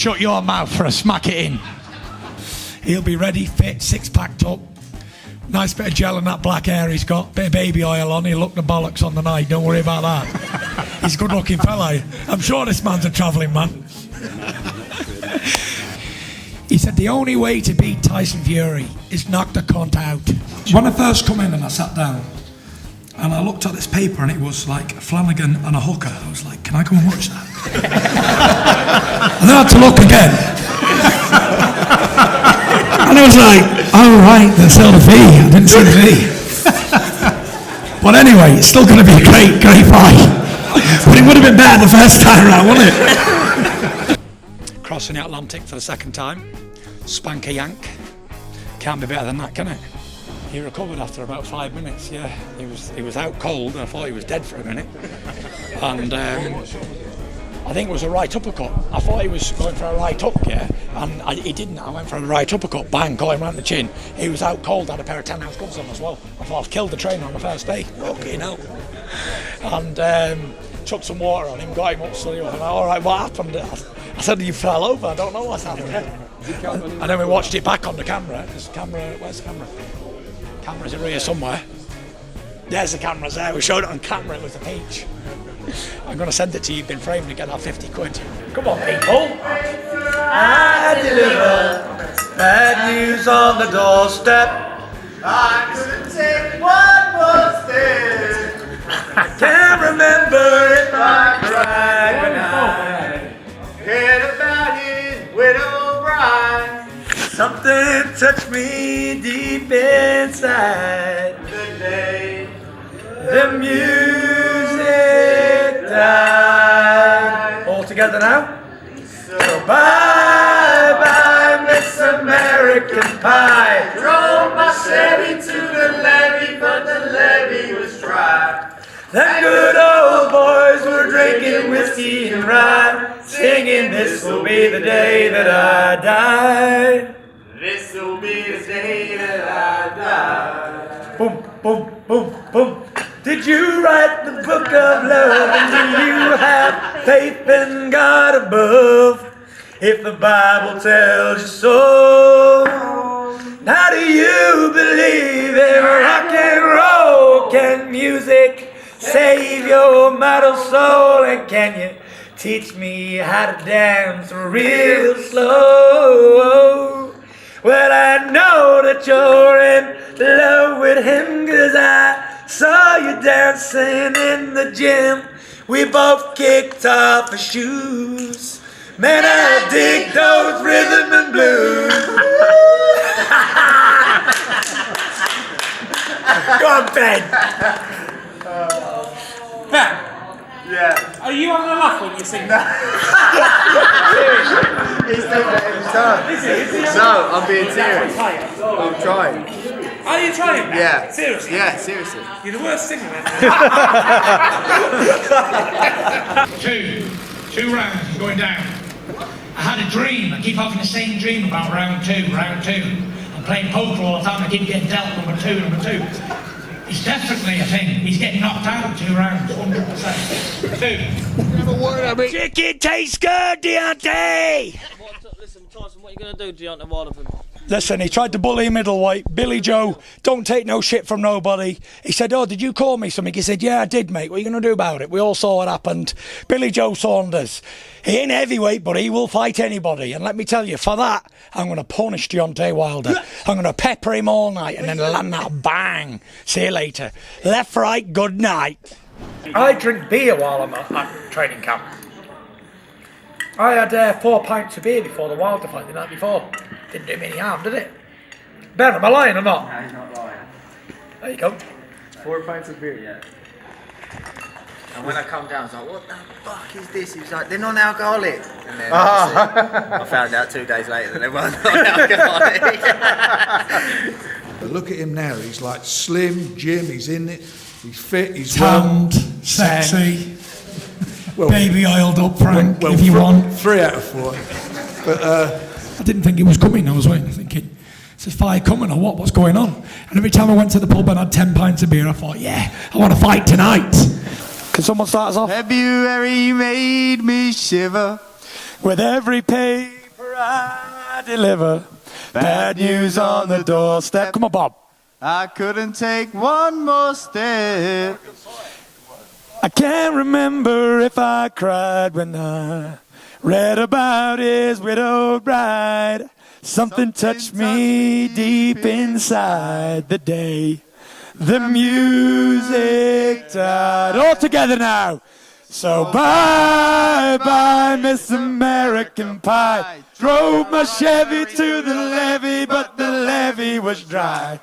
shut your mouth for a smack it in. He'll be ready, fit, six-packed up. Nice bit of gel in that black hair he's got. Bit of baby oil on. He'll look the bollocks on the night. Don't worry about that. He's a good-looking fella. I'm sure this man's a travelling man. He said the only way to beat Tyson Fury is knock the cunt out. When I first come in and I sat down, and I looked at this paper and it was like Flanagan and a hooker. I was like, can I go and watch that? And then I had to look again. And I was like, oh right, they sell the V. I didn't see the V. But anyway, it's still going to be a great fight. But it would have been better the first time around, wouldn't it? Crossing the Atlantic for the second time. Spank a yank. Can't be better than that, can it? He recovered after about 5 minutes, yeah. He was out cold, and I thought he was dead for a minute. And I think it was a right uppercut. I thought he was going for a right hook, yeah, and he didn't. I went for a right uppercut, bang, caught him right in the chin. He was out cold, had a pair of 10-ounce gloves on as well. I thought I've killed the trainer on the first day. Okay, no. And chucked some water on him, got him up, so and all right, what happened? I said, you fell over, I don't know what's happened. And then we watched it back on the camera. Where's the camera? Camera's in here somewhere. There's the cameras there. We showed it on camera. It was a peach. I'm going to send it to you. You've been framed to get that 50 quid. Come on, people. I deliver bad news on the doorstep. I couldn't take one more step. I can't remember if I cried when I heard about his widow bride. something touched me deep inside. The day The music died. All together now? So bye, Miss American Pie. drove my Chevy to the levee, but the levee was dry. Them good old boys were drinking whiskey and rye, singing, this will be the day that I die. This will be the day that I die. Boom, boom, boom, boom. Did you write the book of love, and do you have faith in God above? If the Bible tells you so, how do you believe in rock and roll? Can music save your mortal soul? And can you teach me how to dance real slow? Well, I know that you're in love with him, 'cause I saw you dancing in the gym. We both kicked off our shoes. Man, I dig those rhythm and blues. Go on, Ben. Ben, Yeah. are you having a laugh when you sing that? He's doing it every time. No, I'm being serious. I'm trying. Are you trying that? Yeah. Seriously? Yeah, seriously. You're the worst singer, man. Two rounds going down. I had a dream. I keep having the same dream about round two. I'm playing poker all the time. I keep getting dealt number two. It's definitely a thing. He's getting knocked out in 2 rounds, 100%. Chicken tastes good, Deontay! Listen, Tyson, what are you going to do, Deontay Wilder? Listen, he tried to bully a middleweight. Billy Joe, don't take no shit from nobody. He said, oh, did you call me something? He said, yeah, I did, mate. What are you going to do about it? We all saw what happened. Billy Joe Saunders. He ain't heavyweight, but he will fight anybody. And let me tell you, for that, I'm going to punish Deontay Wilder. I'm going to pepper him all night and then land that bang. See you later. Left, right, good night. I drink beer while I'm at training camp. I had 4 pints of beer before the Wilder fight the night before. Didn't do me any harm, did it? Ben, am I lying or not? No, he's not lying. There you go. 4 pints of beer, yeah. And when I come down, I was like, what the fuck is this? He was like, they're non-alcoholic. And then I found out 2 days later that they weren't non-alcoholic. But look at him now, he's like slim, Jim, he's in it, he's fit, he's Tanned, sexy, baby oiled up, Frank, if you want. 3 out of 4. But I didn't think it was coming. I was waiting, thinking, is this fight coming or what? What's going on? And every time I went to the pub and had 10 pints of beer, I thought, yeah, I want to fight tonight. Can someone start us off? February made me shiver. With every paper I deliver, bad news on the doorstep. Come on, Bob. I couldn't take one more step. I can't remember if I cried when I read about his widowed bride. Something touched me deep inside the day the music died. All together now. So bye-bye, Miss American Pie. Drove my Chevy to the levee, but the levee was dry.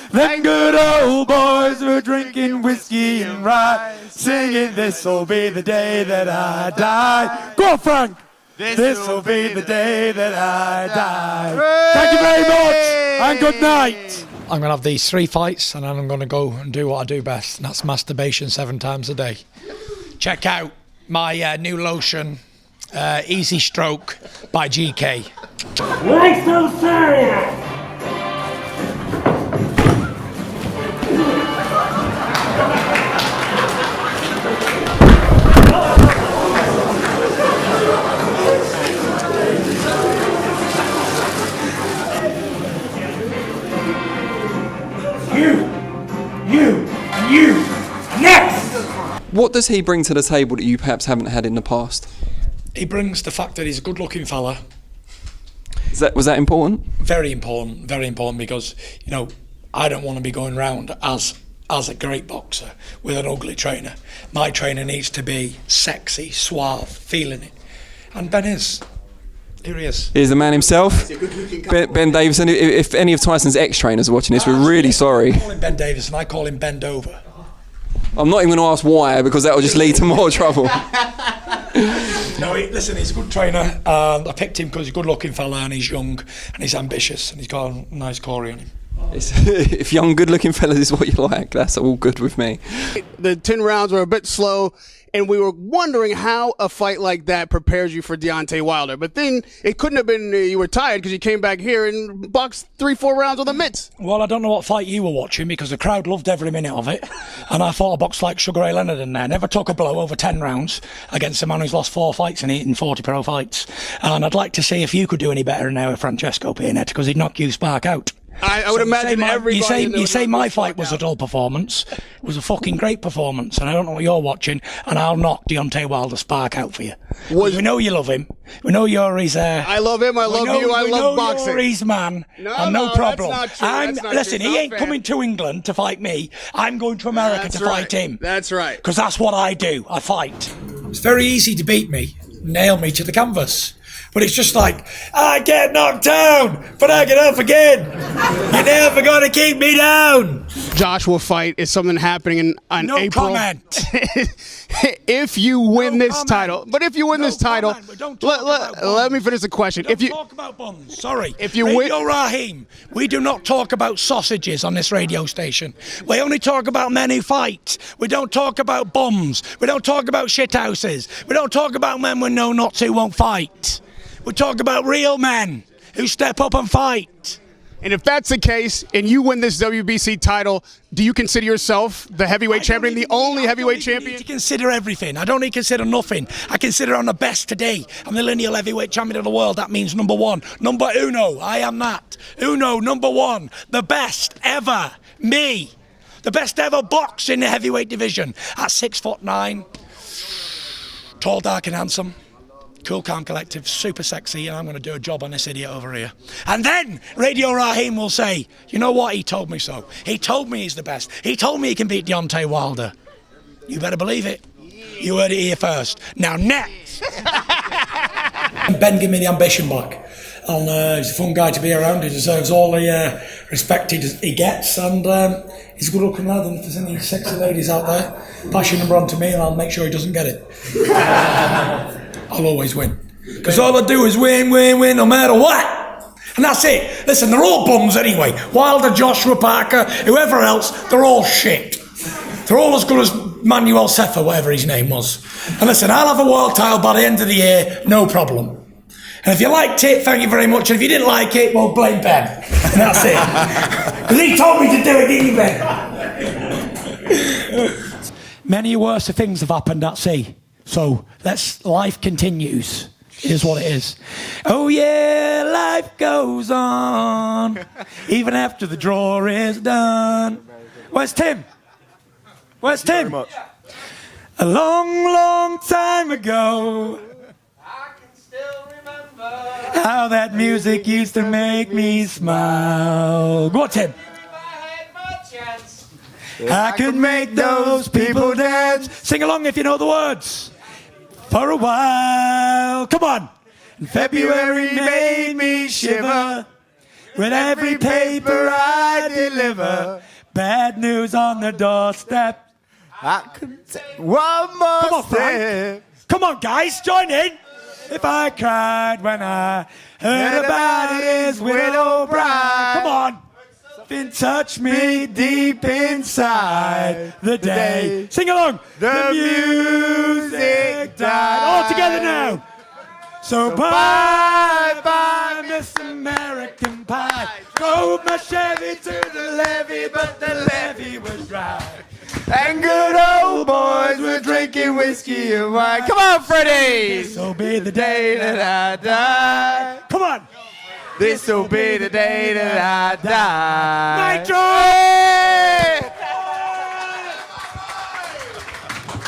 Them good old boys were drinking whiskey and rye, singing, this'll be the day that I die. Go on, Frank! This'll be the day that I die. Thank you very much, and good night. I'm going to have these 3 fights, and then I'm going to go and do what I do best, and that's masturbation 7 times a day. Check out my new lotion, Easy Stroke by GK. Why so serious? You, next! What does he bring to the table that you perhaps haven't had in the past? He brings the fact that he's a good-looking fella. Was that important? Very important, because, you know, I don't want to be going round as a great boxer with an ugly trainer. My trainer needs to be sexy, suave, feeling it. And Ben is. Here he is. Here's the man himself, Ben Davison. If any of Tyson's ex-trainers are watching this, we're really sorry. I call him Ben Davison, I call him Bend Over. I'm not even going to ask why, because that will just lead to more trouble. No, listen, he's a good trainer. I picked him because he's a good-looking fella and he's young and he's ambitious and he's got a nice Corey on him. If young, good-looking fellas is what you like, that's all good with me. The 10 rounds were a bit slow, and we were wondering how a fight like that prepares you for Deontay Wilder. But then it couldn't have been you were tired because you came back here and boxed 3-4 rounds with the mitts. Well, I don't know what fight you were watching because the crowd loved every minute of it. And I thought I boxed like Sugar Ray Leonard in there. Never took a blow over 10 rounds against a man who's lost 4 fights and eaten 40 pro fights. And I'd like to see if you could do any better in there with Francesco Pianetta because he'd knock you spark out. I would imagine everybody. You say my fight was a dull performance. It was a fucking great performance, and I don't know what you're watching, and I'll knock Deontay Wilder spark out for you. We know you love him. We know you're his. I love him. I love you. I love boxing. You're his man. No problem. That's not true. Listen, he ain't coming to England to fight me. I'm going to America to fight him. That's right. Because that's what I do. I fight. It's very easy to beat me, nail me to the canvas. But it's just like, I get knocked down, but I get up again. You're never going to keep me down. Joshua fight is something happening in no April. Comment. If you win this title, but if you win this title, let me finish the question. Don't talk about buns. Sorry. If you Radio Raheem, we do not talk about sausages on this radio station. We only talk about men who fight. We don't talk about bums. We don't talk about shithouses. We don't talk about men with no nuts who won't fight. We talk about real men who step up and fight. And if that's the case, and you win this WBC title, do you consider yourself the heavyweight champion, the only heavyweight champion? I need to consider everything. I don't need to consider nothing. I consider I'm the best today. I'm the lineal heavyweight champion of the world. That means number 1. Number uno. I am that. Uno, number 1. The best ever. Me. The best ever box in the heavyweight division. At 6'9". Tall, dark and handsome. Cool, calm, collective, super sexy, and I'm going to do a job on this idiot over here. And then Radio Raheem will say, you know what, he told me so. He told me he's the best. He told me he can beat Deontay Wilder. You better believe it. You heard it here first. Now, next. Ben, give me the ambition back. And he's a fun guy to be around. He deserves all the respect he gets. And he's a good-looking lad. And if there's any sexy ladies out there, pass your number on to me and I'll make sure he doesn't get it. I'll always win. Because all I do is win, no matter what. And that's it. Listen, they're all bums anyway. Wilder, Joshua Parker, whoever else, they're all shit. They're all as good as Manuel Sefer, whatever his name was. And listen, I'll have a world title by the end of the year, no problem. And if you liked it, thank you very much. And if you didn't like it, well, blame Ben. And that's it. Because he told me to do it, didn't he, Ben? Many worse things have happened at sea. So life continues. Here's what it is. Oh yeah, life goes on, even after the drawer is done. Where's Tim? Where's Tim? Very much. A long, long time ago, I can still remember. how that music used to make me smile. Go on, Tim. I could make those people dance. Sing along if you know the words. For a while. Come on. And February made me shiver with every paper I deliver. Bad news on the doorstep. I could take one more Come on, step. Frank. Come on, guys, join in. If I cried when I heard about his widow bride. Come on. Something touched me deep inside the day. Sing along. The music died. All together now. So bye, bye, Miss American Pie. Drove my Chevy to the levee, but the levee was dry. And good old boys were drinking whiskey and wine. Come on, Freddie! This'll be the day that I die. Come on. This'll be the day that I die. Nitro!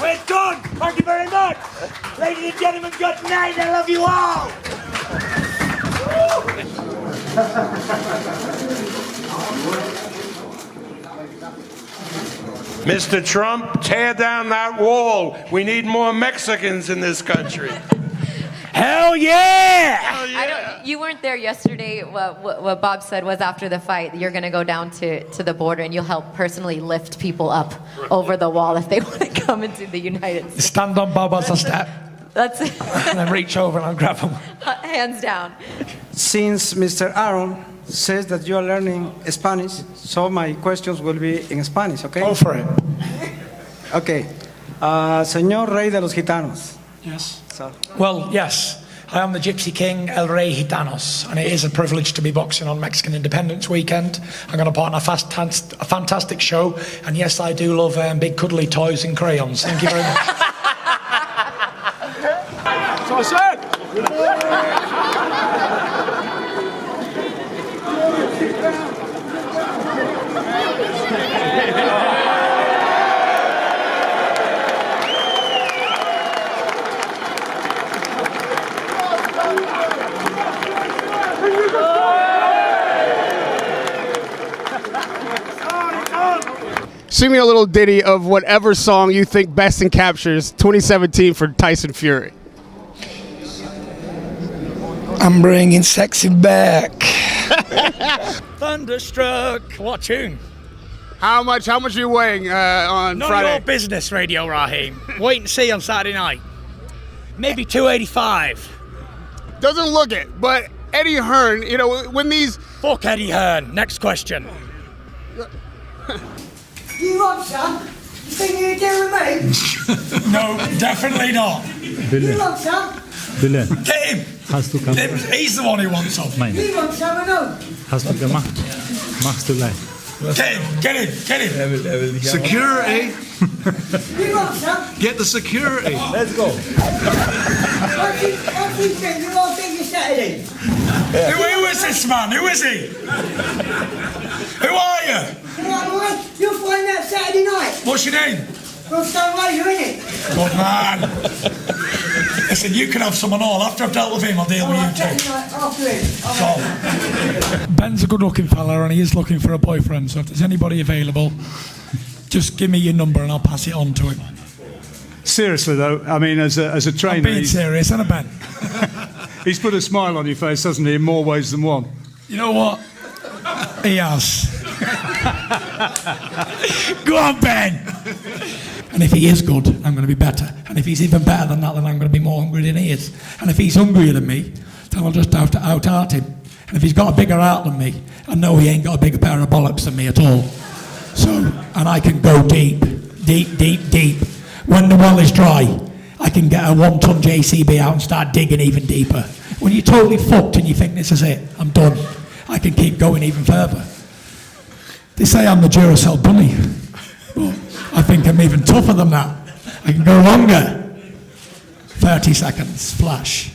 We're done. Thank you very much. Ladies and gentlemen, good night. I love you all. Mr. Trump, tear down that wall. We need more Mexicans in this country. Hell yeah! You weren't there yesterday. What Bob said was after the fight, you're going to go down to the border and you'll help personally lift people up over the wall if they want to come into the United States. Stand on Bob as a step. That's it. And then reach over and I'll grab him. Hands down. Since Mr. Aaron says that you are learning Spanish, so my questions will be in Spanish, okay? Go for it. Okay. Señor Rey de los Gitanos. Yes. So. Well, yes. I am the Gypsy King, El Rey Gitanos, and it is a privilege to be boxing on Mexican Independence Weekend. I'm going to put on a fantastic show, and yes, I do love big cuddly toys and crayons. Thank you very much. So I said. Sing me a little ditty of whatever song you think best encaptures 2017 for Tyson Fury. I'm bringing sexy back. Thunderstruck. What tune? How much are you weighing on None Friday? of your business, Radio Raheem. Wait and see on Saturday night. Maybe 285. Doesn't look it, but Eddie Hearn, you know, when these... Fuck Eddie Hearn. Next question. You want some? You think you're doing me? No, definitely not. You want some? Get him. He's the one who wants some. You want some or no? Hast du gemacht? Machst du gleich. Get him. Security. You want some? Get the security. Let's go. What do you think? You all think you're Saturday? Who is this man? Who is he? Who are you? You'll find out Saturday night. What's your name? Well, Stone Razor, innit? Good man. Listen, you can have some and all. After I've dealt with him, I'll deal with you too. After him. Ben's a good-looking fella, and he is looking for a boyfriend. So if there's anybody available, just give me your number, and I'll pass it on to him. Seriously though, I mean, as a trainer, I'm being serious, isn't I, Ben? he's put a smile on your face, hasn't he, in more ways than one. You know what? He has. Go on, Ben. And if he is good, I'm going to be better. And if he's even better than that, then I'm going to be more hungry than he is. And if he's hungrier than me, then I'll just have to out-art him. And if he's got a bigger heart than me, I know he ain't got a bigger pair of bollocks than me at all. So, and I can go deep. When the well is dry, I can get a 1-ton JCB out and start digging even deeper. When you're totally fucked and you think this is it, I'm done, I can keep going even further. They say I'm the Duracell bunny, but I think I'm even tougher than that. I can go longer. 30 seconds, flash.